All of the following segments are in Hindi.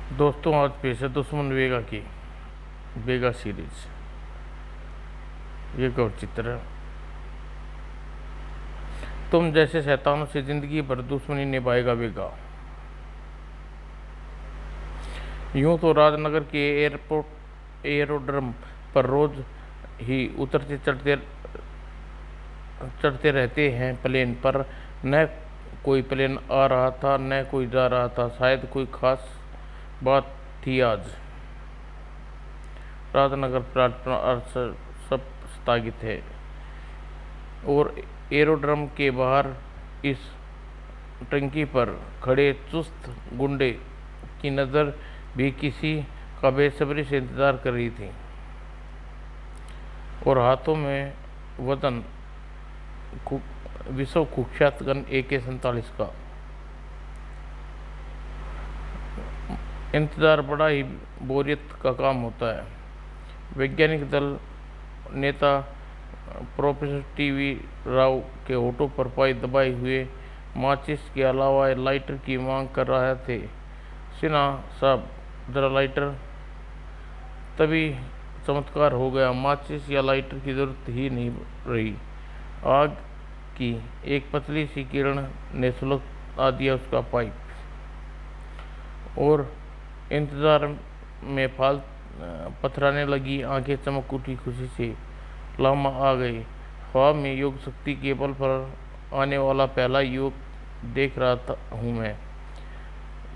दोस्तों, आज पेश है दुश्मन वेगा की वेगा सीरीज। ये गौर चित्र है। तुम जैसे शैतानों से जिंदगी भर दुश्मनी निभाएगा वेगा। यूं तो राजनगर के एरोड्रम पर रोज ही उतरते चढ़ते चढ़ते रहते हैं प्लेन, पर न कोई प्लेन आ रहा था न कोई जा रहा था। शायद कोई खास बात थी आज। राजनगर प्लेटफॉर्म सब स्थगित है और एरोड्रम के बाहर इस टंकी पर खड़े चुस्त गुंडे की नज़र भी किसी का बेसब्री से इंतज़ार कर रही थी, और हाथों में वतन विश्व कुख्यात गन AK-47 का। इंतज़ार बड़ा ही बोरियत का काम होता है। वैज्ञानिक दल नेता प्रोफेसर TV राव के होठों पर पाई दबाए हुए माचिस के अलावा लाइटर की मांग कर रहे थे। सिन्हा साहब, जरा लाइटर। तभी चमत्कार हो गया। माचिस या लाइटर की जरूरत ही नहीं रही। आग की एक पतली सी किरण ने सुलगा दिया उसका पाइप, और इंतजार में पथराने लगी आंखें चमक उठी खुशी से। लामा आ गए। ख्वाब में योग शक्ति के बल पर आने वाला पहला युग देख रहा हूँ मैं,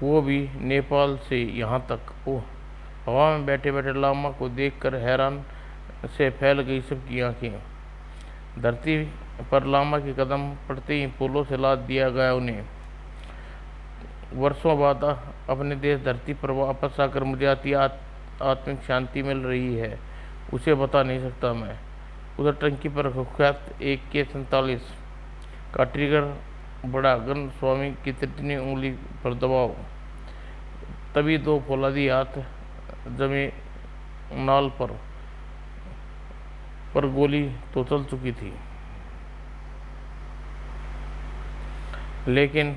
वो भी नेपाल से यहाँ तक। ओह! हवा में बैठे बैठे लामा को देखकर हैरान से फैल गई सबकी आंखें। धरती पर लामा के कदम पड़ते ही फूलों से लाद दिया गया उन्हें। वर्षों बाद अपने देश धरती पर वापस आकर मुझे आत्मिक शांति मिल रही है, उसे बता नहीं सकता मैं। उधर टंकी पर कुख्यात AK-47 का ट्रिगर बड़ा। गन स्वामी की तृतीय उंगली पर दबाव। तभी दो फौलादी हाथ जमे नाल पर गोली तो चल चुकी थी, लेकिन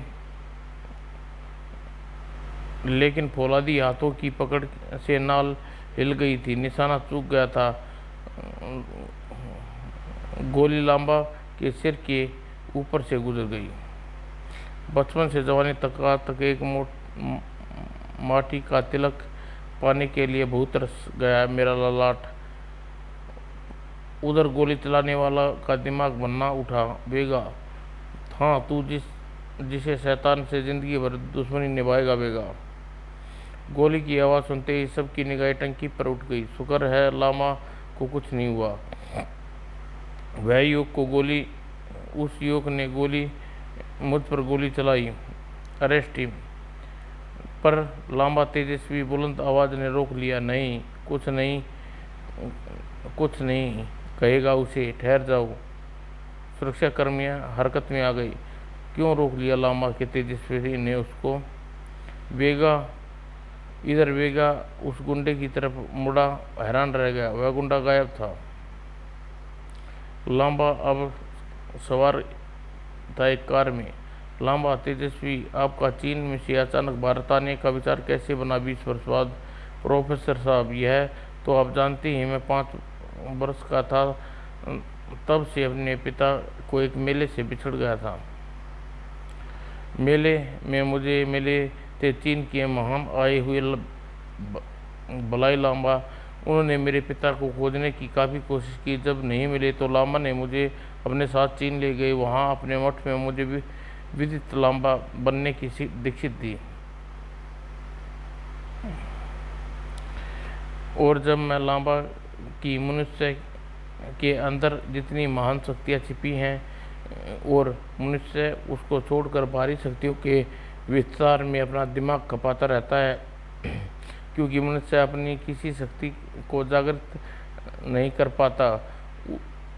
फौलादी हाथों की पकड़ से नाल हिल गई थी। निशाना चूक गया था। गोली लांबा के सिर के ऊपर से गुजर गई। बचपन से जवानी तक एक माटी का तिलक पाने के लिए बहुत तरस गया मेरा ललाट। उधर गोली चलाने वाला का दिमाग बनना उठा। वेगा, हाँ, तू जिसे शैतान से जिंदगी भर दुश्मनी निभाएगा वेगा। गोली की आवाज़ सुनते ही सबकी निगाहें टंकी पर उठ गई। शुक्र है लामा को कुछ नहीं हुआ। वह उस युवक ने मुझ पर गोली चलाई। Arrest him. पर लामा तेजस्वी बुलंद आवाज़ ने रोक लिया। नहीं, कुछ नहीं कहेगा उसे, ठहर जाओ। सुरक्षा कर्मियाँ हरकत में आ गई। क्यों रोक लिया लामा के तेजस्वी ने उसको? वेगा इधर। वेगा उस गुंडे की तरफ मुड़ा, हैरान रह गया। वह गुंडा गायब था। लांबा अब सवार था एक कार में। लांबा, तेजस्वी, आपका चीन में से अचानक भारत आने का विचार कैसे बना 20 वर्ष बाद? प्रोफेसर साहब, यह तो आप जानते हैं, मैं 5 वर्ष का था तब से अपने पिता को एक मेले से बिछड़ गया था। मेले में मुझे मिले थे चीन के महान आए हुए बलाई लामा। उन्होंने मेरे पिता को खोजने की काफ़ी कोशिश की। जब नहीं मिले तो लामा ने मुझे अपने साथ चीन ले गए। वहाँ अपने मठ में मुझे भी विदित लामा बनने की दीक्षित दी। और जब मैं लामा की मनुष्य के अंदर जितनी महान शक्तियाँ छिपी हैं और मनुष्य उसको छोड़कर बाहरी शक्तियों के विस्तार में अपना दिमाग खपाता रहता है, क्योंकि मनुष्य अपनी किसी शक्ति को जागृत नहीं कर पाता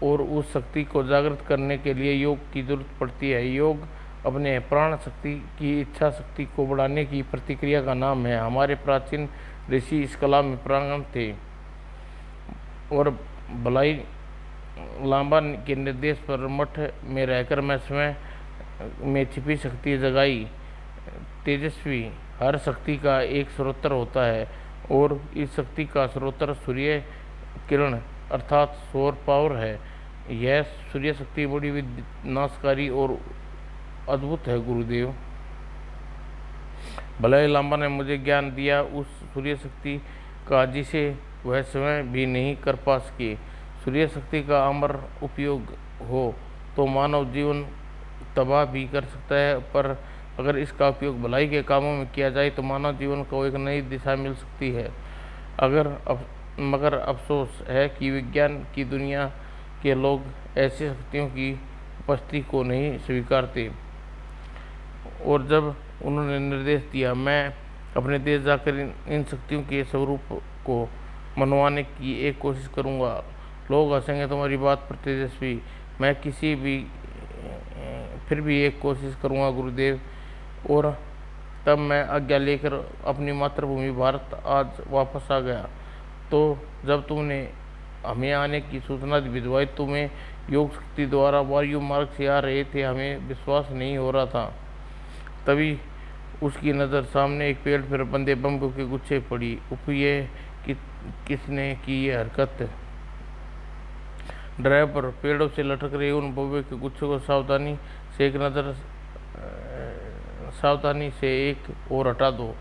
और उस शक्ति को जागृत करने के लिए योग की जरूरत पड़ती है। योग अपने प्राण शक्ति की इच्छा शक्ति को बढ़ाने की प्रतिक्रिया का नाम है। हमारे प्राचीन ऋषि इस कला में प्रांगण थे, और बलाई लांबा के निर्देश पर मठ में रहकर मैं स्वयं में छिपी शक्ति जगाई। तेजस्वी, हर शक्ति का एक स्रोत होता है और इस शक्ति का स्रोत सूर्य किरण अर्थात सौर पावर है। यह सूर्य शक्ति बड़ी विनाशकारी और अद्भुत है गुरुदेव। भलाई लांबा ने मुझे ज्ञान दिया उस सूर्य शक्ति का जिसे वह स्वयं भी नहीं कर पा सके। सूर्य शक्ति का अमर उपयोग हो तो मानव जीवन तबाह भी कर सकता है, पर अगर इसका उपयोग भलाई के कामों में किया जाए तो मानव जीवन को एक नई दिशा मिल सकती है। मगर अफसोस है कि विज्ञान की दुनिया के लोग ऐसी शक्तियों की उपस्थिति को नहीं स्वीकारते, और जब उन्होंने निर्देश दिया मैं अपने देश जाकर इन शक्तियों के स्वरूप को मनवाने की एक कोशिश करूंगा। लोग हंसेंगे तुम्हारी बात पर तेजस्वी, मैं फिर भी एक कोशिश करूंगा गुरुदेव। और तब मैं आज्ञा लेकर अपनी मातृभूमि भारत आज वापस आ गया। तो जब तुमने हमें आने की सूचना भिजवाई, तुम्हें योग शक्ति द्वारा वायु मार्ग से आ रहे थे, हमें विश्वास नहीं हो रहा था। तभी उसकी नज़र सामने एक पेड़ पर बंधे बम्बू के गुच्छे पड़ी। ये किसने की ये हरकत? ड्राइवर, पेड़ों से लटक रहे उन बम्बू के गुच्छों को सावधानी से एक और हटा दो।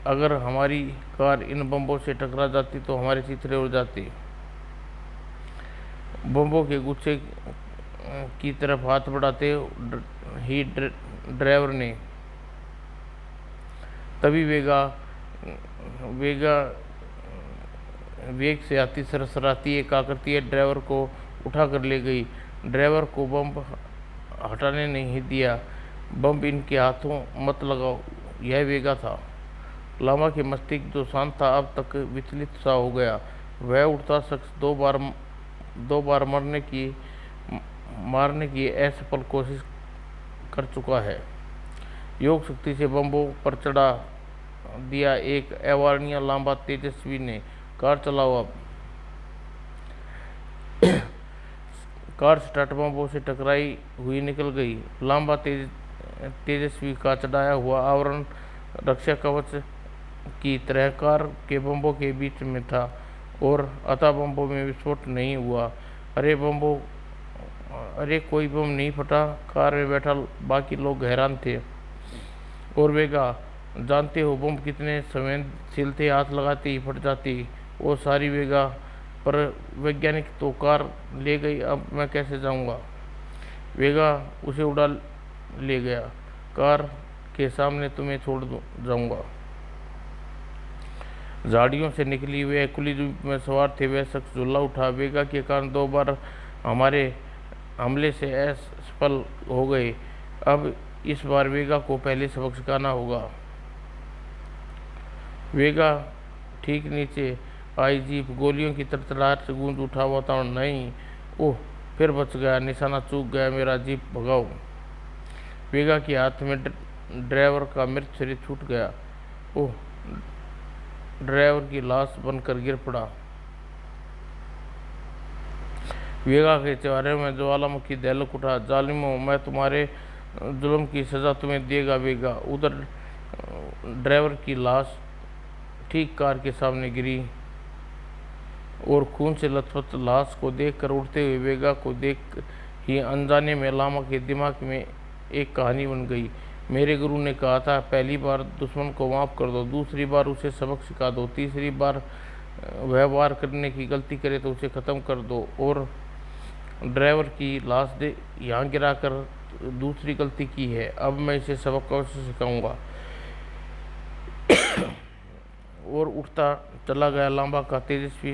अगर हमारी कार इन बम्बों से टकरा जाती तो हमारे चिथड़े उड़ जाते। बम्बों के गुच्छे की तरफ हाथ बढ़ाते ही ड्राइवर ने तभी वेग से आती सरसराती एक आकृति ड्राइवर को उठा कर ले गई। ड्राइवर को बम हटाने नहीं दिया। बम इनके हाथों मत लगाओ, यह वेगा था। लामा के मस्तिष्क जो शांत था अब तक विचलित सा हो गया। वह उठता शख्स दो बार मारने की असफल कोशिश कर चुका है। योग शक्ति से बम्बों पर चढ़ा दिया एक अवारणीय लांबा तेजस्वी ने। कार चलाओ अब। कार स्टार्ट बम्बों से टकराई हुई निकल गई। लांबा तेजस्वी का चढ़ाया हुआ आवरण रक्षा कवच की तरह कार के बम्बों के बीच में था और अतः बम्बों में विस्फोट नहीं हुआ। अरे कोई बम नहीं फटा। कार में बैठा बाकी लोग हैरान थे। और वेगा, जानते हो बम कितने संवेदनशील थे, हाथ लगाते ही फट जाती। वो सारी वेगा, पर वैज्ञानिक तो कार ले गई, अब मैं कैसे जाऊंगा? वेगा उसे उड़ा ले गया। कार के सामने तुम्हें छोड़ जाऊंगा। झाड़ियों से निकली हुए खुली जीप में सवार थे वह शख्स झुल्ला उठा। वेगा के कारण 2 बार हमारे हमले से असफल हो गए। अब इस बार वेगा को पहले सबक सिखाना होगा। वेगा ठीक नीचे आई जीप गोलियों की तड़तड़ाहट से गूंज उठा। वातावरण नहीं। ओह, फिर बच गया, निशाना चूक गया मेरा, जीप भगाओ। वेगा के हाथ में ड्राइवर का मृत शरीर छूट गया। ओह, ड्राइवर की लाश बनकर गिर पड़ा। वेगा के चेहरे में ज्वालामुखी दहलक उठा। जालिमों, मैं तुम्हारे जुल्म की सजा तुम्हें देगा। वेगा। उधर ड्राइवर की लाश ठीक कार के सामने गिरी और खून से लथपथ लाश को देखकर उड़ते हुए वेगा को देख ही अनजाने में लामा के दिमाग में एक कहानी बन गई। मेरे गुरु ने कहा था, पहली बार दुश्मन को माफ़ कर दो, दूसरी बार उसे सबक सिखा दो, तीसरी बार वह वार करने की गलती करे तो उसे ख़त्म कर दो। और ड्राइवर की लाश यहाँ गिरा कर दूसरी गलती की है। अब मैं इसे सबक अवश्य सिखाऊंगा। और उठता चला गया लांबा का तेजस्वी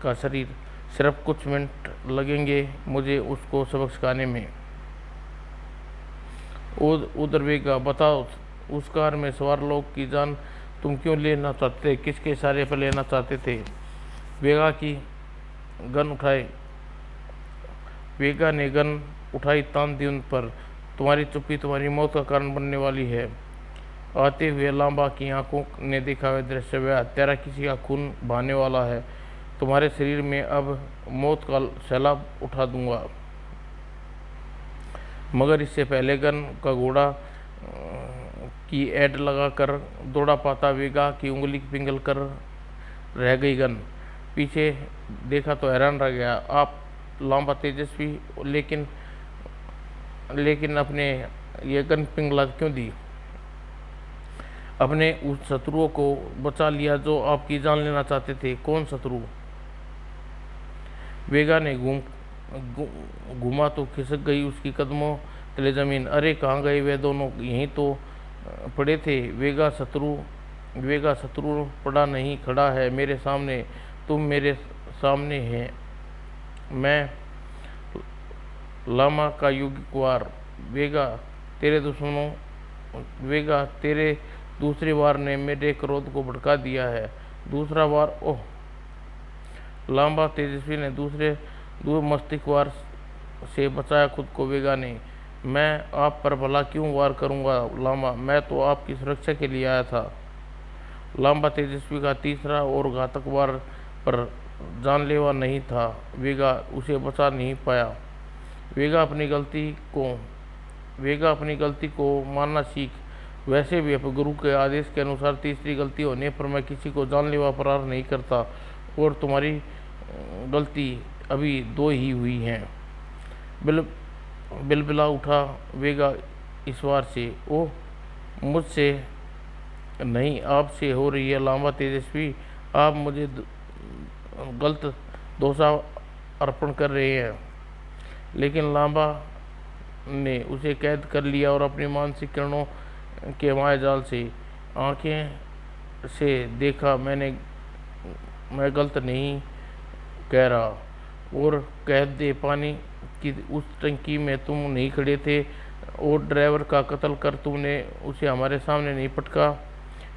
का शरीर। सिर्फ कुछ मिनट लगेंगे मुझे उसको सबक सिखाने में। उधर वेगा, बताओ उस कार में सवार लोग की जान तुम क्यों लेना चाहते, किसके इशारे पर लेना चाहते थे? वेगा की गन उठाए। वेगा ने गन उठाई, तान दी उन पर। तुम्हारी चुप्पी तुम्हारी मौत का कारण बनने वाली है। आते हुए लांबा की आंखों ने देखा वह दृश्य। वह तेरा किसी का खून बहाने वाला है। तुम्हारे शरीर में अब मौत का सैलाब उठा दूंगा। मगर इससे पहले गन का घोड़ा की ऐड लगाकर दौड़ा पाता वेगा की उंगली पिघल कर रह गई गन। पीछे देखा तो हैरान रह गया। आप लांबा तेजस्वी, लेकिन अपने ये गन पिघला क्यों दी? अपने उस शत्रुओं को बचा लिया जो आपकी जान लेना चाहते थे। कौन शत्रु? वेगा ने घूमा तो खिसक गई उसकी कदमों तले जमीन। अरे कहाँ गए वे दोनों? यहीं तो पड़े थे। वेगा शत्रु पड़ा नहीं, खड़ा है मेरे सामने। तुम मेरे सामने हैं। मैं लामा का यौगिक वार। वेगा तेरे दूसरे वार ने मेरे क्रोध को भड़का दिया है। दूसरा वार? ओह! लांबा तेजस्वी ने दूर मस्तिष्क वार से बचाया खुद को। वेगा ने, मैं आप पर भला क्यों वार करूंगा लांबा? मैं तो आपकी सुरक्षा के लिए आया था। लांबा तेजस्वी का तीसरा और घातक वार पर जानलेवा नहीं था। वेगा उसे बचा नहीं पाया। वेगा अपनी गलती को मानना सीख। वैसे भी गुरु के आदेश के अनुसार तीसरी गलती होने पर मैं किसी को जानलेवा अपराध नहीं करता, और तुम्हारी गलती अभी 2 ही हुई हैं। बिलबिला उठा वेगा इस बार से। ओह! मुझसे नहीं, आपसे हो रही है लांबा तेजस्वी। आप मुझे गलत दोषारोपण कर रहे हैं। लेकिन लांबा ने उसे कैद कर लिया और अपनी मानसिक किरणों के माया जाल से आंखें से देखा। मैं गलत नहीं कह रहा। और कह दे, पानी की उस टंकी में तुम नहीं खड़े थे, और ड्राइवर का कत्ल कर तुमने उसे हमारे सामने नहीं पटका,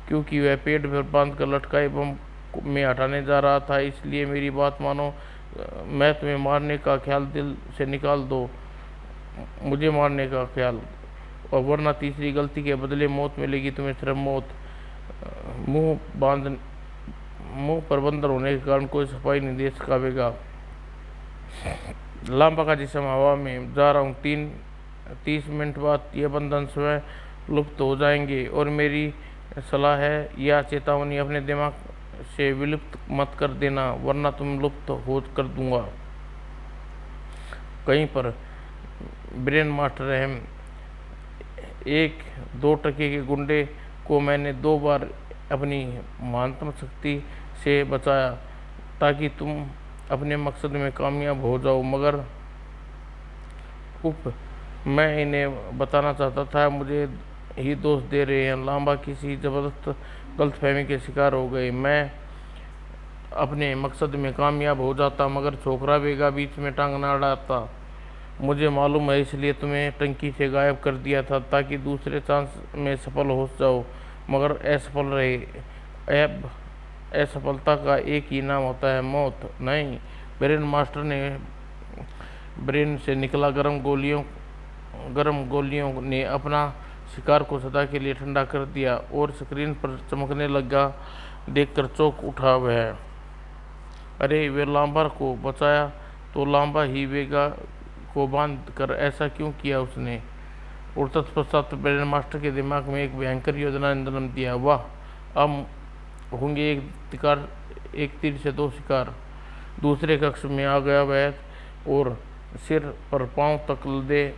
क्योंकि वह पेट पर बांध कर लटकाए बम में हटाने जा रहा था। इसलिए मेरी बात मानो। मैं तुम्हें मारने का ख्याल दिल से निकाल दो, मुझे मारने का ख्याल, और वरना तीसरी गलती के बदले मौत मिलेगी तुम्हें, सिर्फ मौत। मुंह पर बंदर होने के कारण कोई सफाई नहीं दे सका वेगा। लांबा का जिस्म हवा में जा रहा हूँ। 30 मिनट बाद ये बंधन स्वयं लुप्त हो जाएंगे, और मेरी सलाह है या चेतावनी अपने दिमाग से विलुप्त मत कर देना, वरना तुम लुप्त हो कर दूंगा। कहीं पर ब्रेन मास्टर अहम 1-2 टके के गुंडे को मैंने 2 बार अपनी महानतम शक्ति से बचाया, ताकि तुम अपने मकसद में कामयाब हो जाओ, मगर मैं इन्हें बताना चाहता था मुझे ही दोष दे रहे हैं। लांबा किसी जबरदस्त गलतफहमी के शिकार हो गए। मैं अपने मकसद में कामयाब हो जाता, मगर छोकरा वेगा बीच में टांग ना अड़ाता। मुझे मालूम है, इसलिए तुम्हें टंकी से गायब कर दिया था, ताकि दूसरे चांस में सफल हो जाओ, मगर असफल रहे। अब असफलता का एक ही नाम होता है, मौत। नहीं, ब्रेन मास्टर ने ब्रेन से निकला गरम गोलियों ने अपना शिकार को सदा के लिए ठंडा कर दिया, और स्क्रीन पर चमकने लगा देखकर चौंक उठा वह। अरे, वे लांबा को बचाया तो लांबा ही वेगा को बांध कर ऐसा क्यों किया उसने? और तत्पश्चात ब्रेन मास्टर के दिमाग में एक भयंकर योजना ने जन्म दिया। वाह! अब होंगे एक तीर से 2 शिकार। दूसरे कक्ष में आ गया वह, और सिर पर पांव तक लदे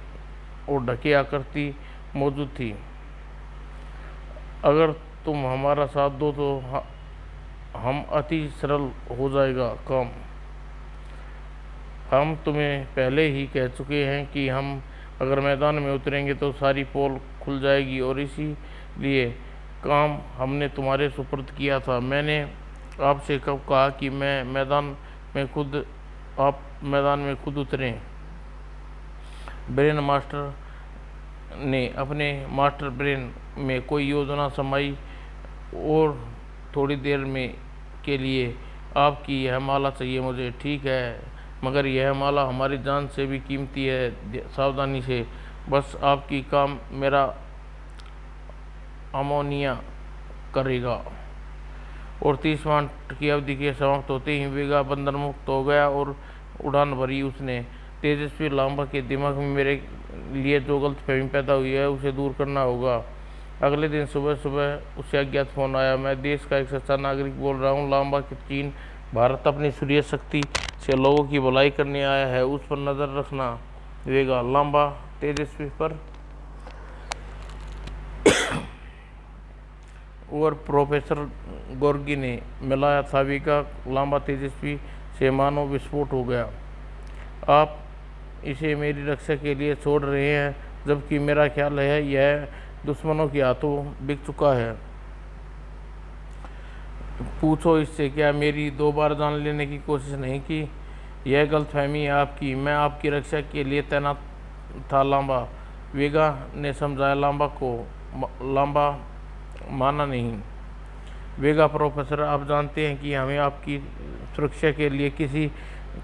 और ढकी आकृति मौजूद थी। अगर तुम हमारा साथ दो तो हम अति सरल हो जाएगा काम। हम तुम्हें पहले ही कह चुके हैं कि हम अगर मैदान में उतरेंगे तो सारी पोल खुल जाएगी, और इसीलिए काम हमने तुम्हारे सुपुर्द किया था। मैंने आपसे कब कहा कि आप मैदान में खुद उतरें? ब्रेन मास्टर ने अपने मास्टर ब्रेन में कोई योजना समाई, और थोड़ी देर में के लिए आपकी यह माला चाहिए मुझे। ठीक है, मगर यह माला हमारी जान से भी कीमती है। सावधानी से, बस आपकी काम मेरा अमोनिया करेगा। और 30 मिनट की अवधि के समाप्त होते ही वेगा बंधन मुक्त हो गया और उड़ान भरी उसने। तेजस्वी लांबा के दिमाग में लिए जो गलतफहमी पैदा हुई है उसे दूर करना होगा। अगले दिन सुबह सुबह उसे अज्ञात फोन आया। मैं देश का एक सच्चा नागरिक बोल रहा हूँ लांबा कि चीन भारत अपनी सूर्य शक्ति से लोगों की भलाई करने आया है, उस पर नज़र रखना। वेगा लांबा तेजस्वी पर और प्रोफेसर गोर्गी ने मिलाया था। वेगा लांबा तेजस्वी से मानो विस्फोट हो गया। आप इसे मेरी रक्षा के लिए छोड़ रहे हैं, जबकि मेरा ख्याल है यह दुश्मनों के हाथों बिक चुका है। पूछो इससे क्या मेरी 2 बार जान लेने की कोशिश नहीं की? यह गलतफहमी है आपकी। मैं आपकी रक्षा के लिए तैनात था लांबा, वेगा ने समझाया लांबा को। लांबा माना नहीं। वेगा प्रोफेसर, आप जानते हैं कि हमें आपकी सुरक्षा के लिए किसी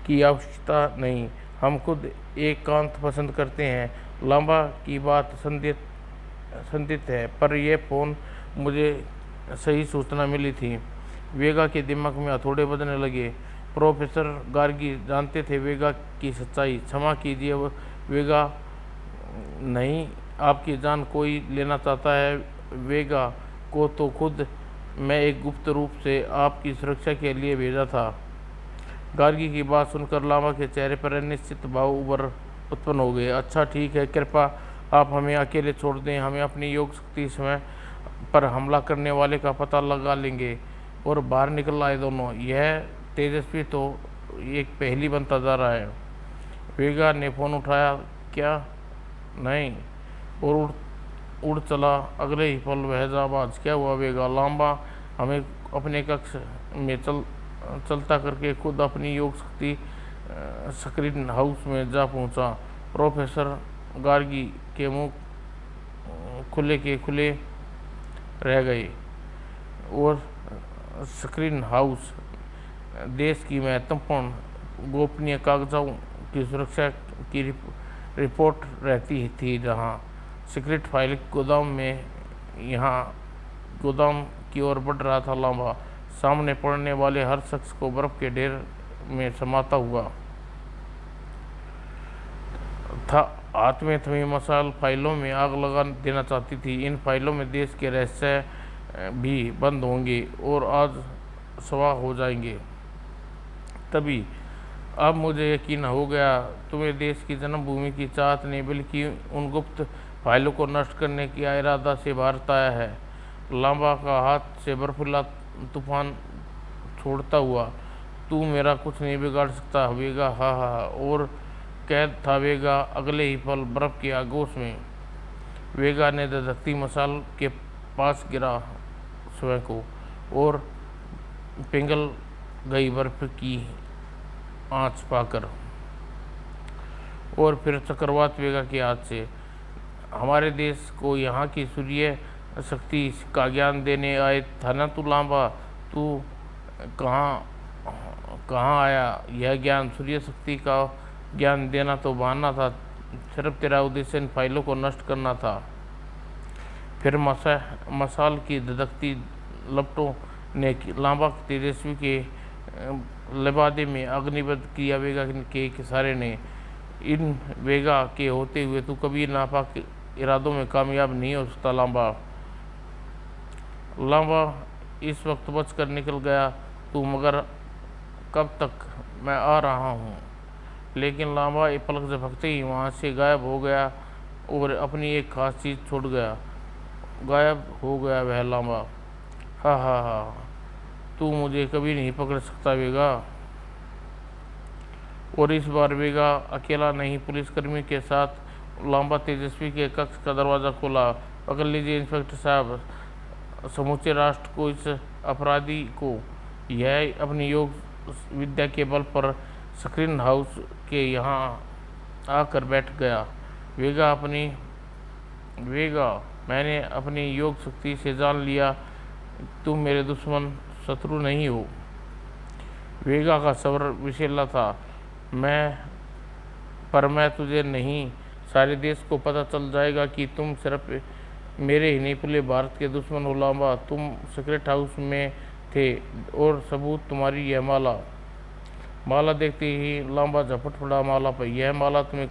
की आवश्यकता नहीं, हम खुद एकांत पसंद करते हैं। लांबा की बात संदिग्ध है, पर यह फ़ोन मुझे सही सूचना मिली थी। वेगा के दिमाग में हथौड़े बजने लगे। प्रोफेसर गार्गी जानते थे वेगा की सच्चाई। क्षमा कीजिए वेगा, नहीं, आपकी जान कोई लेना चाहता है। वेगा को तो खुद मैं एक गुप्त रूप से आपकी सुरक्षा के लिए भेजा था। गार्गी की बात सुनकर लांबा के चेहरे पर अनिश्चित भाव उत्पन्न हो गए। अच्छा ठीक है, कृपया आप हमें अकेले छोड़ दें, हमें अपनी योग शक्ति समय पर हमला करने वाले का पता लगा लेंगे। और बाहर निकल आए दोनों। यह तेजस्वी तो एक पहेली बनता जा रहा है। वेगा ने फ़ोन उठाया, क्या? नहीं, और उड़ चला। अगले ही पल वह जाबाज। क्या हुआ वेगा? लांबा हमें अपने कक्ष में चलता करके खुद अपनी योग शक्ति स्क्रीन हाउस में जा पहुंचा। प्रोफेसर गार्गी के मुंह खुले के खुले रह गए। और स्क्रीन हाउस देश की महत्वपूर्ण गोपनीय कागजों की सुरक्षा की रिपोर्ट रहती थी, जहां सीक्रेट फाइल गोदाम में यहाँ गोदाम की ओर बढ़ रहा था लांबा, सामने पड़ने वाले हर शख्स को बर्फ के ढेर में समाता हुआ था। हाथ में थमी मसाल फाइलों में आग लगा देना चाहती थी। इन फाइलों में देश के रहस्य भी बंद होंगे और आज स्वाह हो जाएंगे। तभी अब मुझे यकीन हो गया, तुम्हें देश की जन्मभूमि की चाहत नहीं, बल्कि उन गुप्त फाइलों को नष्ट करने की इरादा से भारत आया है। लांबा का हाथ से बर्फीला तूफान छोड़ता हुआ, तू मेरा कुछ नहीं बिगाड़ सकता वेगा। हा हा। और कैद था वेगा। अगले ही पल बर्फ की आगोश में वेगा ने धधकती मसाल के पास गिरा स्वयं को, और पिघल गई बर्फ की आंच पाकर। और फिर चक्रवात वेगा के हाथ से। हमारे देश को यहाँ की सूर्य शक्ति का ज्ञान देने आए था ना तू लांबा? तू कहाँ आया यह ज्ञान? सूर्य शक्ति का ज्ञान देना तो बहाना था, सिर्फ तेरा उद्देश्य इन फाइलों को नष्ट करना था। फिर मसाल की धधकती लपटों ने लांबा तेजस्वी के लिबादे में अग्निबद्ध किया। वेगा के इशारे ने। इन वेगा के होते हुए तू कभी नापाक इरादों में कामयाब नहीं हो सकता लांबा। लांबा इस वक्त बच कर निकल गया तू, मगर कब तक? मैं आ रहा हूँ। लेकिन लांबा एक पलक झपकते ही वहाँ से गायब हो गया और अपनी एक खास चीज़ छोड़ गया। गायब हो गया वह लांबा। हा हा हा, तू मुझे कभी नहीं पकड़ सकता वेगा। और इस बार वेगा अकेला नहीं, पुलिसकर्मी के साथ लांबा तेजस्वी के कक्ष का दरवाज़ा खोला। पकड़ लीजिए इंस्पेक्टर साहब, समूचे राष्ट्र को इस अपराधी को। यह अपनी योग विद्या के बल पर स्क्रीन हाउस के यहाँ आकर बैठ गया। वेगा, मैंने अपनी योग शक्ति से जान लिया तुम मेरे दुश्मन शत्रु नहीं हो। वेगा का सब्र विशेला था। मैं तुझे नहीं, सारे देश को पता चल जाएगा कि तुम सिर्फ मेरे ही नहीं पूरे भारत के दुश्मन हो लांबा। तुम सीक्रेट हाउस में थे और सबूत तुम्हारी यह माला देखते ही लांबा झपट पड़ा माला पर। यह माला तुम्हें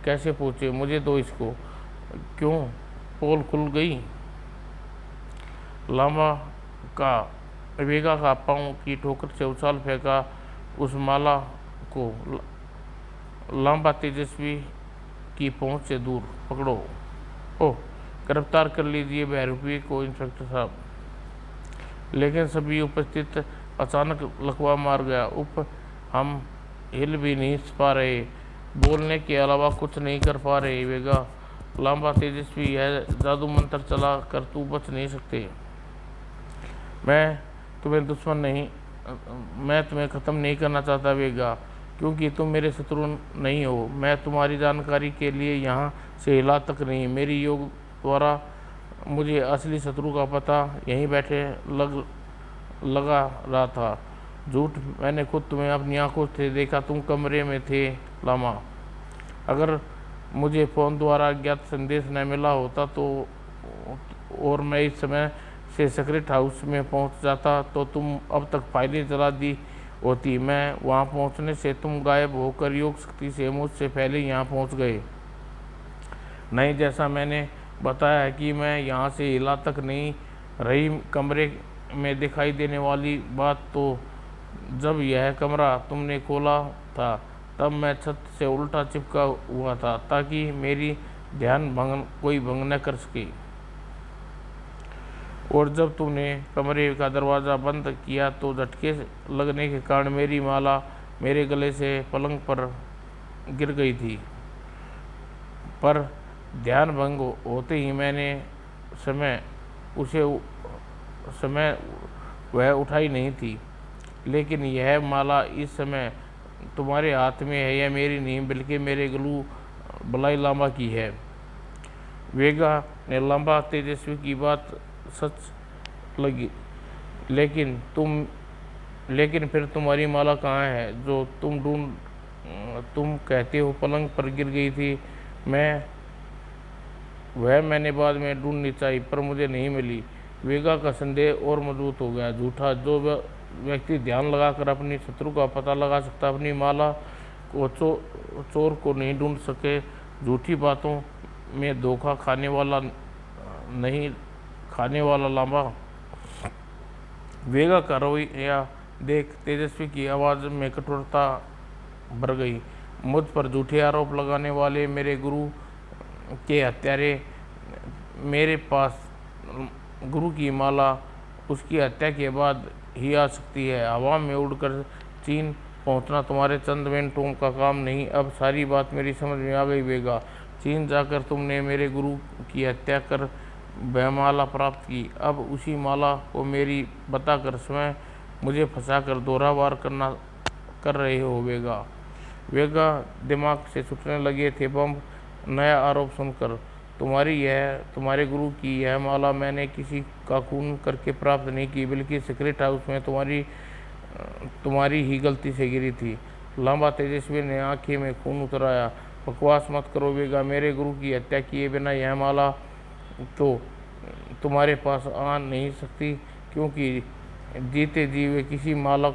कैसे पहुँचे? मुझे दो इसको। क्यों? पोल खुल गई? लांबा का वेगा का पाँव की ठोकर से उछाल फेंका उस माला को। लांबा तेजस्वी की पहुंच से दूर। पकड़ो। ओह, गिरफ्तार कर लीजिए बहरूपी को इंस्पेक्टर साहब। लेकिन सभी उपस्थित अचानक लकवा मार गया। हम हिल भी नहीं पा रहे, बोलने के अलावा कुछ नहीं कर पा रहे। वेगा, लांबा तेजस्वी, यह जादू मंत्र चला कर तू बच नहीं सकते। मैं तुम्हें दुश्मन नहीं, मैं तुम्हें ख़त्म नहीं करना चाहता वेगा, क्योंकि तुम मेरे शत्रु नहीं हो। मैं तुम्हारी जानकारी के लिए यहाँ से हिला तक नहीं। मेरी योग द्वारा मुझे असली शत्रु का पता यहीं बैठे लगा रहा था। झूठ, मैंने खुद तुम्हें अपनी आंखों से देखा, तुम कमरे में थे लामा। अगर मुझे फ़ोन द्वारा अज्ञात संदेश न मिला होता तो और मैं इस समय से सीक्रेट हाउस में पहुंच जाता तो तुम अब तक फाइलें जला दी होती। मैं वहां पहुंचने से तुम गायब होकर योग शक्ति से मुझसे पहले यहां पहुंच गए। नहीं, जैसा मैंने बताया है कि मैं यहां से हिला तक नहीं। रही कमरे में दिखाई देने वाली बात, तो जब यह कमरा तुमने खोला था तब मैं छत से उल्टा चिपका हुआ था ताकि मेरी ध्यान कोई भंग न कर सके। और जब तुमने कमरे का दरवाज़ा बंद किया तो झटके लगने के कारण मेरी माला मेरे गले से पलंग पर गिर गई थी। पर ध्यान भंग होते ही मैंने समय वह उठाई नहीं थी। लेकिन यह माला इस समय तुम्हारे हाथ में है। यह मेरी नहीं बल्कि मेरे गुरु बलाई लांबा की है। वेगा ने लांबा तेजस्वी की बात सच लगी। लेकिन फिर तुम्हारी माला कहाँ है जो तुम कहते हो पलंग पर गिर गई थी? मैंने बाद में ढूंढनी चाहिए पर मुझे नहीं मिली। वेगा का संदेह और मजबूत हो गया। झूठा, जो व्यक्ति ध्यान लगाकर अपनी शत्रु का पता लगा सकता, अपनी माला को चोर को नहीं ढूंढ सके। झूठी बातों में धोखा खाने वाला लांबा। वेगा का रवैया देख तेजस्वी की आवाज़ में कठोरता भर गई। मुझ पर झूठे आरोप लगाने वाले मेरे गुरु के हत्यारे मेरे पास गुरु की माला उसकी हत्या के बाद ही आ सकती है। हवा में उड़कर चीन पहुंचना तुम्हारे चंद मिनटों का काम नहीं। अब सारी बात मेरी समझ में आ गई वेगा। चीन जाकर तुमने मेरे गुरु की हत्या कर वह माला प्राप्त की। अब उसी माला को मेरी बताकर स्वयं मुझे फंसाकर दोहरा वार कर रहे हो वेगा। वेगा दिमाग से छूटने लगे थे बम। नया आरोप सुनकर, तुम्हारे गुरु की यह माला मैंने किसी का खून करके प्राप्त नहीं की, बल्कि सीक्रेट हाउस में तुम्हारी ही गलती से गिरी थी। लांबा तेजस्वी ने आंखें में खून उतराया। बकवास मत करो वेगा, मेरे गुरु की हत्या किए बिना यह माला तो तुम्हारे पास आ नहीं सकती, क्योंकि जीते जी वे किसी माला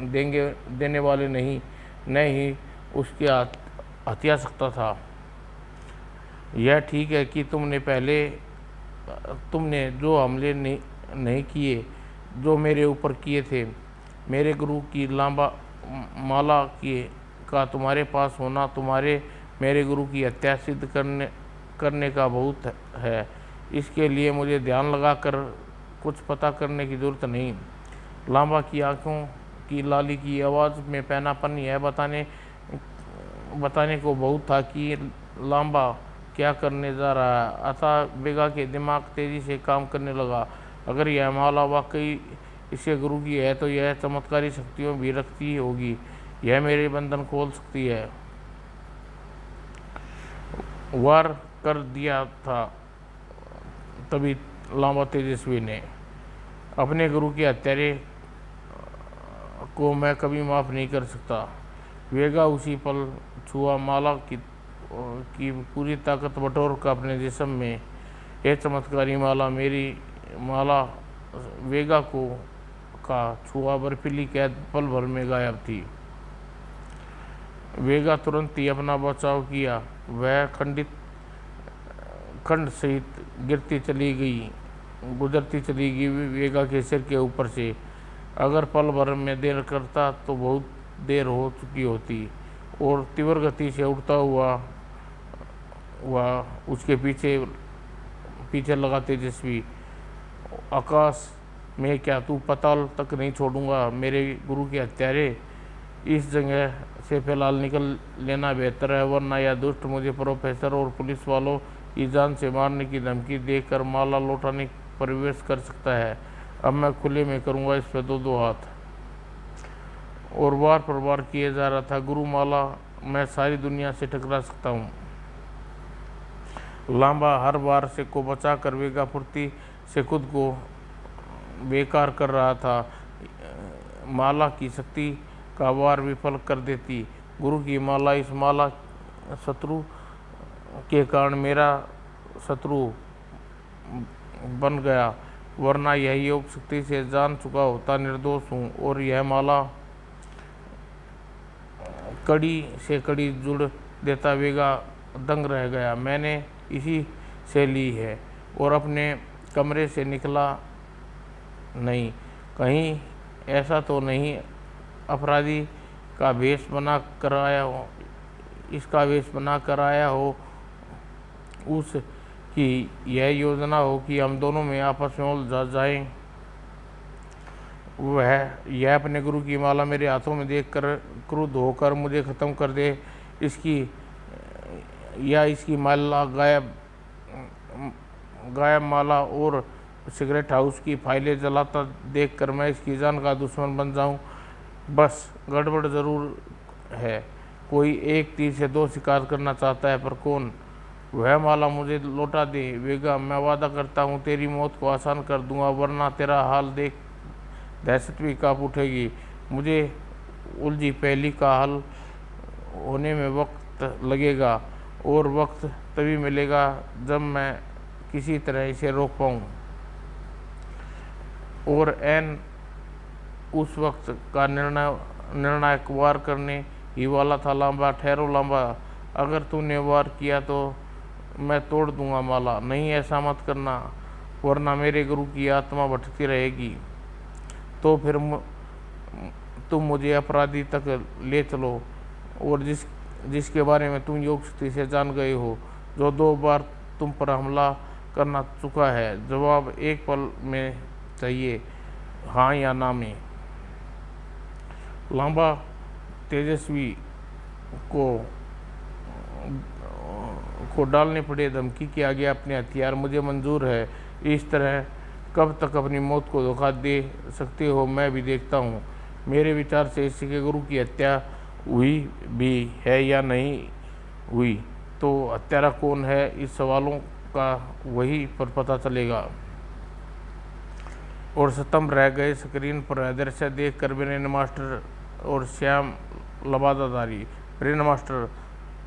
देने वाले नहीं, न ही उसके हत्या सकता था। यह ठीक है कि तुमने जो हमले नहीं किए जो मेरे ऊपर किए थे। मेरे गुरु की माला का तुम्हारे पास होना मेरे गुरु की हत्या सिद्ध करने का बहुत है। इसके लिए मुझे ध्यान लगाकर कुछ पता करने की जरूरत नहीं। लांबा की आंखों की लाली की आवाज़ में पैनापन यह बताने को बहुत था कि लांबा क्या करने जा रहा है। अतः वेगा के दिमाग तेजी से काम करने लगा। अगर यह माला वाकई इसके गुरु की है तो यह चमत्कारी शक्तियों भी रखती होगी। यह मेरे बंधन खोल सकती है। वार कर दिया था तभी लांबा तेजस्वी ने। अपने गुरु के हत्यारे को मैं कभी माफ़ नहीं कर सकता। वेगा उसी पल छुआ माला की पूरी ताकत बटोर कर अपने जिस्म में। यह चमत्कारी माला मेरी माला वेगा का छुआ बर्फीली कैद पल भर में गायब थी। वेगा तुरंत ही अपना बचाव किया। वह खंड सहित गुजरती चली गई वेगा के सिर के ऊपर से। अगर पल भर में देर करता तो बहुत देर हो चुकी होती। और तीव्र गति से उड़ता हुआ उसके पीछे पीछे लगा तेजस्वी। आकाश में क्या तू पाताल तक नहीं छोड़ूंगा मेरे गुरु के हत्यारे। इस जगह से फिलहाल निकल लेना बेहतर है, वरना यह दुष्ट मुझे प्रोफेसर और पुलिस वालों की जान से मारने की धमकी देकर माला लौटाने प्रवेश कर सकता है। अब मैं खुले में करूंगा इस पर दो हाथ। और वार पर वार किए जा रहा था। गुरु माला मैं सारी दुनिया से टकरा सकता हूँ। लांबा हर बार से को बचा कर वेगा फुर्ती से खुद को बेकार कर रहा था। माला की शक्ति का वार विफल कर देती। गुरु की माला इस माला शत्रु के कारण मेरा शत्रु बन गया, वरना यह योग शक्ति से जान चुका होता निर्दोष हूँ। और यह माला कड़ी से कड़ी जुड़ देता वेगा दंग रह गया। मैंने इसी से ली है और अपने कमरे से निकला नहीं। कहीं ऐसा तो नहीं अपराधी का वेश बना कर आया हो, इसका वेश बना कर आया हो, उस की यह योजना हो कि हम दोनों में आपस में उलझ जाएं। यह अपने गुरु की माला मेरे हाथों में देखकर क्रुद्ध होकर मुझे ख़त्म कर दे। इसकी माला गायब माला और सिगरेट हाउस की फाइलें जलाता देखकर मैं इसकी जान का दुश्मन बन जाऊं। बस गड़बड़ ज़रूर है। कोई एक तीर से दो शिकार करना चाहता है, पर कौन? वह माला मुझे लौटा दे वेगा, मैं वादा करता हूँ तेरी मौत को आसान कर दूंगा, वरना तेरा हाल देख दहशत भी काँप उठेगी। मुझे उलझी पहली का हल होने में वक्त लगेगा, और वक्त तभी मिलेगा जब मैं किसी तरह इसे रोक पाऊँ। और ऐन उस वक्त का निर्णायक वार करने ही वाला था। लांबा ठहरो लांबा, अगर तूने वार किया तो मैं तोड़ दूंगा माला। नहीं, ऐसा मत करना, वरना मेरे गुरु की आत्मा भटकती रहेगी। तो फिर तुम मुझे अपराधी तक ले चलो, और जिसके बारे में तुम योग शक्ति से जान गए हो, जो 2 बार तुम पर हमला करना चुका है। जवाब एक पल में चाहिए, हाँ या ना में। लांबा तेजस्वी को डालने पड़े धमकी के आगे अपने हथियार मुझे मंजूर है। इस तरह कब तक अपनी मौत को धोखा दे सकते हो, मैं भी देखता हूँ। मेरे विचार से इसी के गुरु की हत्या हुई भी है या नहीं हुई, तो हत्यारा कौन है, इस सवालों का वही पर पता चलेगा। और स्तंभ रह गए स्क्रीन पर दृश्य देख कर ब्रेन मास्टर और श्याम लबादाधारी। ब्रेन मास्टर,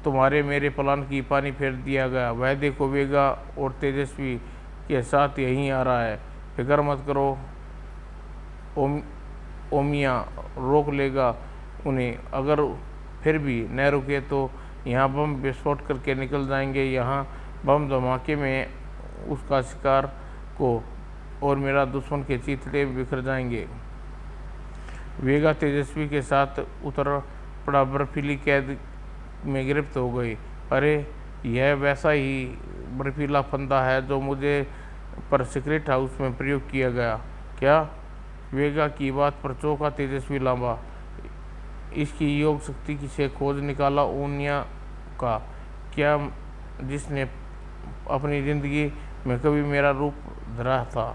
तुम्हारे मेरे प्लान की पानी फेर दिया गया। वह देखो वेगा और तेजस्वी के साथ यहीं आ रहा है। फिक्र मत करो, ओमिया रोक लेगा उन्हें। अगर फिर भी न रुके तो यहाँ बम विस्फोट करके निकल जाएंगे। यहाँ बम धमाके में उसका शिकार को और मेरा दुश्मन के चीथड़े बिखर जाएंगे। वेगा तेजस्वी के साथ उतर पड़ा, बर्फीली कैद में गिरफ्त हो गई। अरे, यह वैसा ही बर्फीला फंदा है जो मुझे पर सीक्रेट हाउस में प्रयोग किया गया। क्या? वेगा की बात पर चौंका तेजस्वी लांबा। इसकी योग शक्ति से खोज निकाला ओनिया का क्या, जिसने अपनी जिंदगी में कभी मेरा रूप धरा था?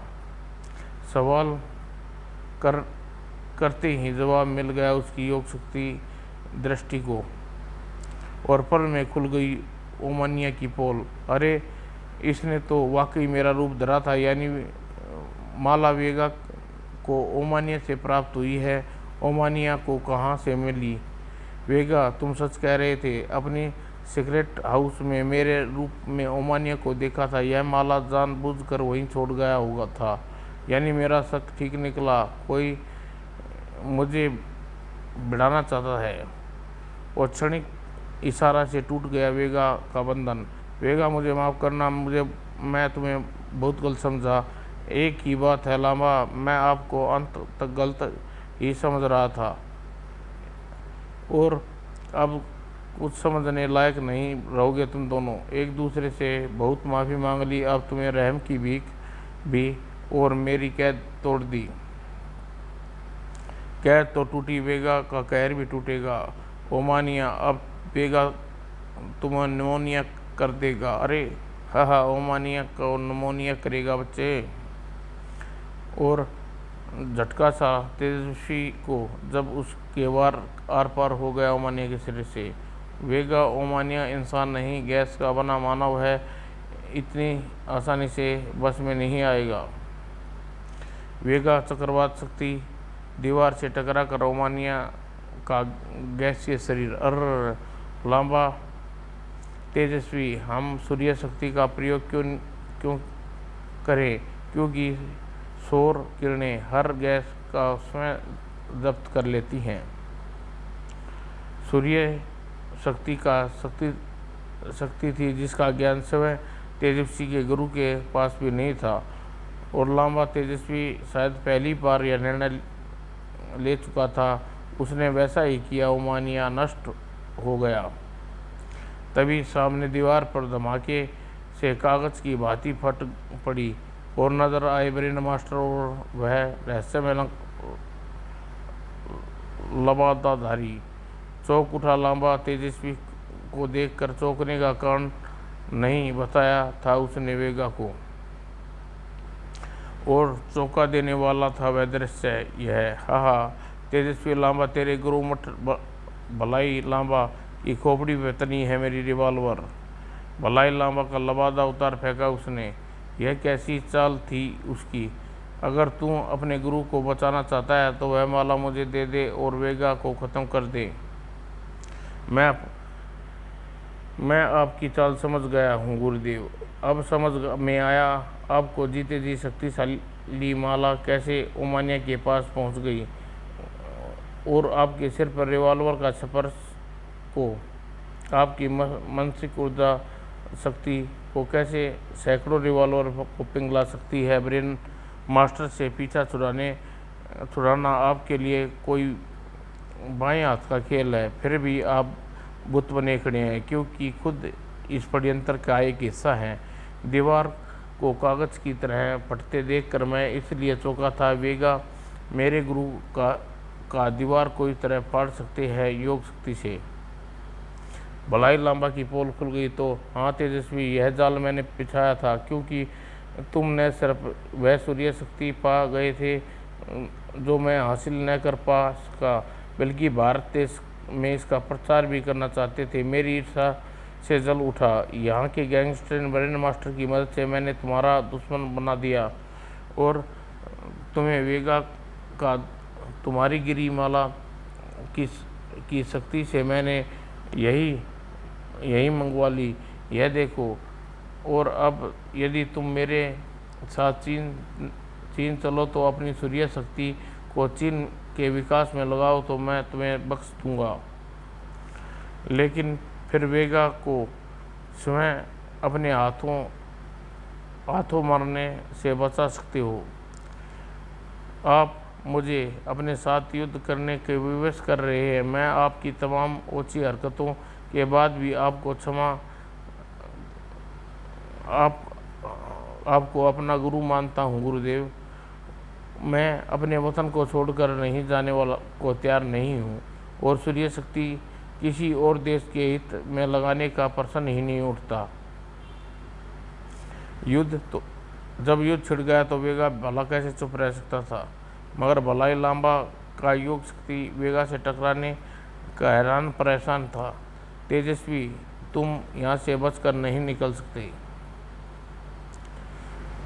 सवाल करते ही जवाब मिल गया उसकी योग शक्ति दृष्टि को, और पल में खुल गई ओमानिया की पोल। अरे, इसने तो वाकई मेरा रूप धरा था, यानी माला वेगा को ओमानिया से प्राप्त हुई है। ओमानिया को कहाँ से मिली? वेगा, तुम सच कह रहे थे। अपनी सीक्रेट हाउस में मेरे रूप में ओमानिया को देखा था। यह माला जानबूझकर वहीं छोड़ गया होगा था, यानी मेरा शक ठीक निकला। कोई मुझे भिड़ाना चाहता है। और क्षणिक इशारा से टूट गया वेगा का बंधन। वेगा, मुझे माफ़ करना, मैं तुम्हें बहुत गलत समझा। एक ही बात है लामा, मैं आपको अंत तक गलत ही समझ रहा था और अब कुछ समझने लायक नहीं रहोगे तुम दोनों। एक दूसरे से बहुत माफ़ी मांग ली, अब तुम्हें रहम की भीख भी, और मेरी कैद तोड़ दी। कैद तो टूटी, वेगा का कहर भी टूटेगा। ओमानिया, अब वेगा तुम्हें निमोनिया कर देगा। अरे हा, ओमानिया को निमोनिया करेगा बच्चे। और झटका सा तेजस्वी को जब उसके वार आर पार हो गया ओमानिया के सिर से। वेगा, ओमानिया इंसान नहीं, गैस का बना मानव है, इतनी आसानी से बस में नहीं आएगा। वेगा, चक्रवात शक्ति दीवार से टकरा कर ओमानिया का गैसीय शरीर। लांबा, तेजस्वी, हम सूर्य शक्ति का प्रयोग क्यों करें, क्योंकि सौर किरणें हर गैस का स्वयं जब्त कर लेती हैं। सूर्य शक्ति का शक्ति थी जिसका ज्ञान स्वयं तेजस्वी के गुरु के पास भी नहीं था। और लांबा, तेजस्वी शायद पहली बार यह निर्णय ले चुका था, उसने वैसा ही किया। ओमानिया नष्ट हो गया। तभी सामने दीवार पर धमाके से कागज की भांति फट पड़ी और नजर आए ब्रेन मास्टर और वह रहस्यमय लबादाधारी। चौंक उठा लांबा, तेजस्वी को देखकर चौंकने का कारण नहीं बताया था उसने वेगा को, और चौंका देने वाला था वह दृश्य यह। हा, तेजस्वी, लांबा तेरे गुरु मठ भलाई लांबा की खोपड़ी पे तनी है मेरी रिवॉल्वर। भलाई लांबा का लबादा उतार फेंका उसने। यह कैसी चाल थी उसकी। अगर तू अपने गुरु को बचाना चाहता है तो वह माला मुझे दे दे और वेगा को ख़त्म कर दे। मैं आपकी चाल समझ गया हूँ गुरुदेव। अब समझ में आया आपको जीते जी शक्तिशाली माला कैसे ओमानिया के पास पहुँच गई और आपके सिर पर रिवॉल्वर का स्पर्श को, आपकी मानसिक ऊर्जा शक्ति को कैसे सैकड़ों रिवॉल्वर को पिघला सकती है। ब्रेन मास्टर से पीछा छुड़ाना आपके लिए कोई बाएं हाथ का खेल है, फिर भी आप बुत बने खड़े हैं क्योंकि खुद इस षड्यंत्र का एक हिस्सा हैं। दीवार को कागज की तरह फटते देखकर मैं इसलिए चौंका था। वेगा, मेरे गुरु का दीवार को इस तरह फाड़ सकते हैं योग शक्ति से। भलाई लांबा की पोल खुल गई। तो हाँ तेजस्वी, यह जाल मैंने बिछाया था क्योंकि तुम न सिर्फ वह सूर्य शक्ति पा गए थे जो मैं हासिल न कर पा सका, बल्कि भारत देश में इसका प्रचार भी करना चाहते थे। मेरी ईर्ष्या से जल उठा। यहाँ के गैंगस्टर ब्रेन मास्टर की मदद से मैंने तुम्हारा दुश्मन बना दिया और तुम्हें वेगा का तुम्हारी गिरिमाला की शक्ति से मैंने यही मंगवा ली। यह देखो। और अब यदि तुम मेरे साथ चीन चलो तो अपनी सूर्य शक्ति को चीन के विकास में लगाओ तो मैं तुम्हें बख्श दूंगा, लेकिन फिर वेगा को स्वयं अपने हाथों मारने से बचा सकते हो। आप मुझे अपने साथ युद्ध करने के विवश कर रहे हैं। मैं आपकी तमाम ओछी हरकतों के बाद भी आपको अपना गुरु मानता हूँ गुरुदेव। मैं अपने वतन को छोड़कर नहीं जाने वाला को तैयार नहीं हूँ और सूर्य शक्ति किसी और देश के हित में लगाने का प्रश्न ही नहीं उठता। जब युद्ध छिड़ गया तो वेगा भला कैसे चुप रह सकता था, मगर भलाई लांबा का योग शक्ति वेगा से टकराने का हैरान परेशान था। तेजस्वी, तुम यहाँ से बचकर नहीं निकल सकते।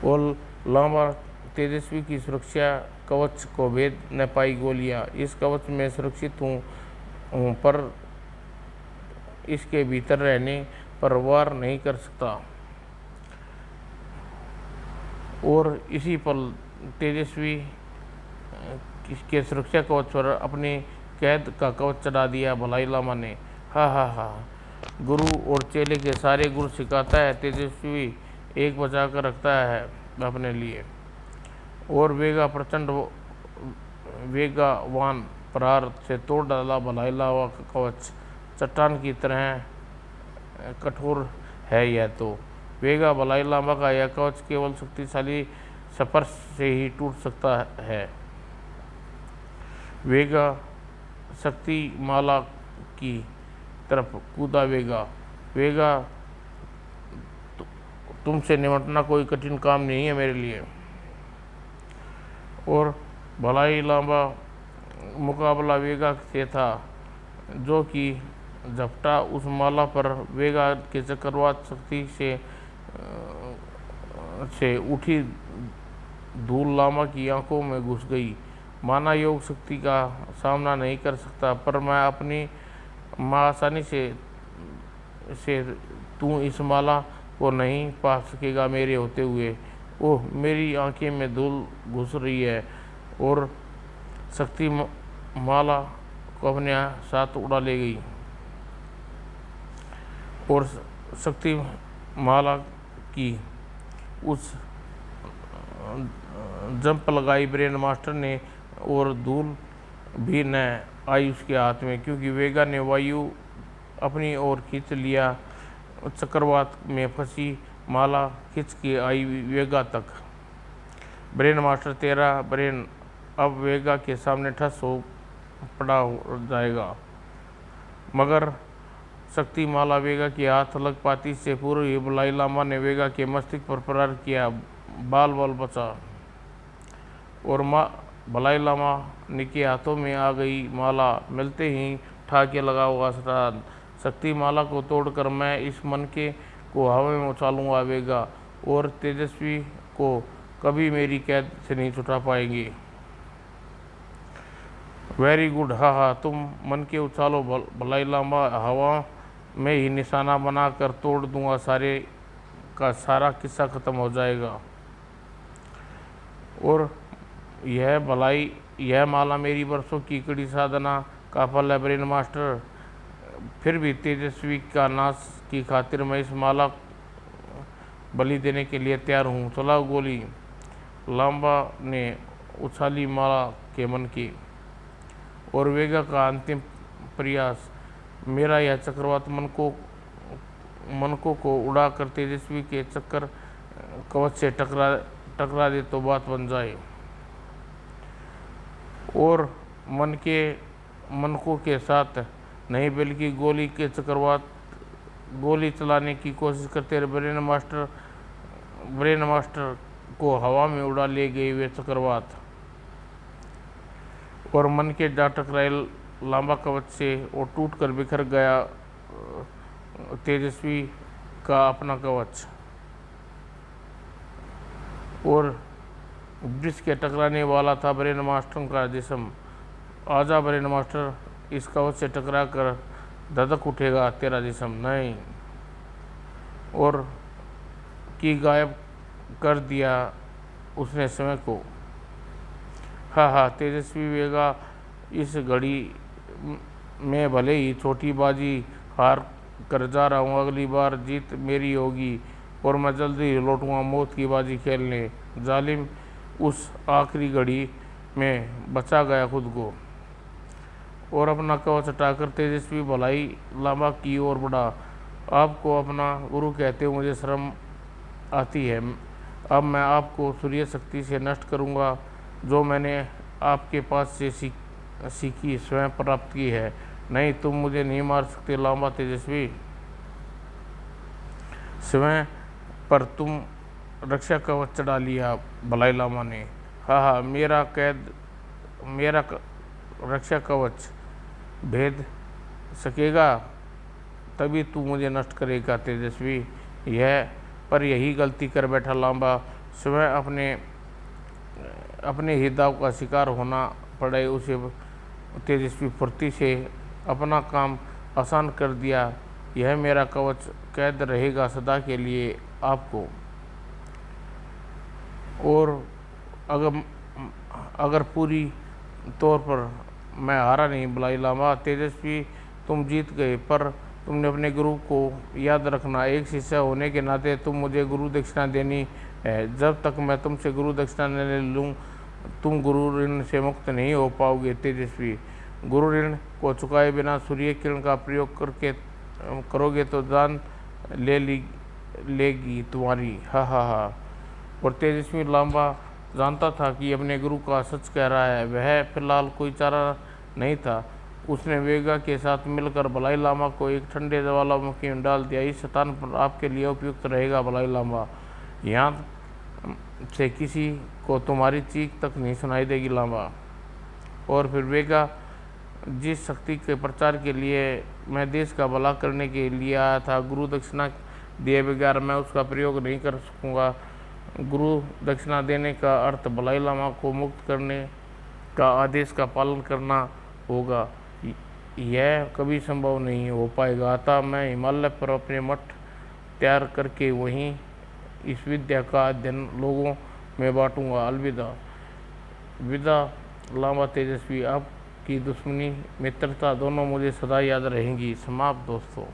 और लांबा, तेजस्वी की सुरक्षा कवच को भेद न पाई गोलियां। इस कवच में सुरक्षित हूँ पर इसके भीतर रहने पर वार नहीं कर सकता। और इसी पल तेजस्वी के सुरक्षा कवच पर अपनी कैद का कवच चढ़ा दिया भलाई लामा ने। हा, गुरु और चेले के सारे गुण सिखाता है, तेजस्वी एक बचा कर रखता है अपने लिए। और प्रचंड वेगवान प्रहार से तोड़ डाला भलाई लावा का कवच, चट्टान की तरह कठोर है यह तो। भलाई लामा का यह कवच केवल शक्तिशाली स्पर्श से ही टूट सकता है। शक्ति माला की तरफ कूदा वेगा तुमसे निपटना कोई कठिन काम नहीं है मेरे लिए। और भलाई लांबा मुकाबला वेगा से था, जो कि झपटा उस माला पर। वेगा के चक्रवात शक्ति से उठी धूल लामा की आंखों में घुस गई। माना योग शक्ति का सामना नहीं कर सकता, पर मैं अपनी आसानी से तू इस माला को नहीं पा सकेगा मेरे होते हुए। ओह, मेरी आंखें में धूल घुस रही है और शक्ति माला को अपने साथ उड़ा ले गई। और शक्ति माला की उस जंप लगाई ब्रेन मास्टर ने, और धूल भी न आई उसके हाथ में, क्योंकि वेगा ने वायु अपनी ओर खींच लिया। चक्रवात में फंसी माला खींच के आई वेगा तक। ब्रेन मास्टर, तेरा ब्रेन अब वेगा के सामने ठस हो पड़ा हो जाएगा। मगर शक्ति माला वेगा के हाथ लग पाती से पूर्व ही भलाई लामा ने वेगा के मस्तिष्क पर प्रहार किया। बाल बचा और भलाई लामा के हाथों में आ गई माला। मिलते ही ठाके लगा हुआ सटान। शक्ति माला को तोड़कर मैं इस मन के को हवा में उछालूंगा वेगा, और तेजस्वी को कभी मेरी कैद से नहीं छुटा पाएंगे। वेरी गुड, हा, तुम मन के उछालो भलाई लामा, हवा में ही निशाना बना कर तोड़ दूंगा, सारे का सारा किस्सा खत्म हो जाएगा। और यह माला मेरी वर्षों की कड़ी साधना का फल है ब्रेन मास्टर। फिर भी तेजस्वी का नाश की खातिर मैं इस माला बलि देने के लिए तैयार हूँ। चलाओ गोली। लांबा ने उछाली माला के मन की। और वेगा का अंतिम प्रयास। मेरा यह चक्रवात मनकों को उड़ा कर तेजस्वी के चक्कर कवच से टकरा दे तो बात बन जाए। और मनकों के साथ नहीं, बल्कि गोली चलाने की कोशिश करते ब्रेन मास्टर को हवा में उड़ा ले गए वे चक्रवात। और मन के जा टकराए लांबा कवच से और टूट कर बिखर गया तेजस्वी का अपना कवच। और ब्रिज के टकराने वाला था ब्रेन मास्टर का जिस्म। आजा ब्रेन मास्टर, इस कवच से टकरा कर धधक उठेगा तेरा जिस्म नहीं। और की गायब कर दिया उसने समय को। हा, तेजस्वी वेगा, इस घड़ी में भले ही छोटी बाजी हार कर जा रहा हूँ, अगली बार जीत मेरी होगी और मैं जल्दी लौटूंगा मौत की बाजी खेलने। जालिम उस आखिरी घड़ी में बचा गया खुद को और अपना कवच हटाकर तेजस्वी भलाई लामा की ओर बढ़ा। आपको अपना गुरु कहते हुए मुझे शर्म आती है। अब मैं आपको सूर्य शक्ति से नष्ट करूंगा, जो मैंने आपके पास से सीखी स्वयं प्राप्त की है। नहीं, तुम मुझे नहीं मार सकते लामा तेजस्वी। स्वयं पर तुम रक्षा कवच चढ़ा लिया भलाई लामा ने। हा, मेरा रक्षा कवच भेद सकेगा तभी तू मुझे नष्ट करेगा तेजस्वी। यही गलती कर बैठा लांबा। स्वयं अपने ही दाव का शिकार होना पड़े उसे तेजस्वी फुर्ती से अपना काम आसान कर दिया। यह मेरा कवच कैद रहेगा सदा के लिए आपको। और अगर पूरी तौर पर मैं हारा नहीं भलाई लामा तेजस्वी, तुम जीत गए, पर तुमने अपने गुरु को याद रखना। एक शिष्य होने के नाते तुम मुझे गुरु दक्षिणा देनी है। जब तक मैं तुमसे गुरु दक्षिणा न लूँ तुम गुरु ऋण से मुक्त नहीं हो पाओगे। तेजस्वी, गुरु ऋण को चुकाए बिना सूर्य किरण का प्रयोग करोगे तो जान लेगी तुम्हारी। हा हा हा। और तेजस्वी लांबा जानता था कि अपने गुरु का सच कह रहा है। वह फिलहाल कोई चारा नहीं था। उसने वेगा के साथ मिलकर भलाई लामा को एक ठंडे ज्वालामुखी में डाल दिया। इस स्थान पर आपके लिए उपयुक्त रहेगा भलाई लामा। यहाँ से किसी को तुम्हारी चीख तक नहीं सुनाई देगी लामा। और फिर वेगा, जिस शक्ति के प्रचार के लिए मैं देश का भला करने के लिए आया था, गुरु दक्षिणा दिए बगैर मैं उसका प्रयोग नहीं कर सकूँगा। गुरु दक्षिणा देने का अर्थ भलाई लामा को मुक्त करने का आदेश का पालन करना होगा। यह कभी संभव नहीं हो पाएगा। अतः मैं हिमालय पर अपने मठ तैयार करके वहीं इस विद्या का अध्ययन लोगों में बांटूंगा। अलविदा। विदा लामा तेजस्वी। आपकी दुश्मनी मित्रता दोनों मुझे सदा याद रहेंगी। समाप्त दोस्तों।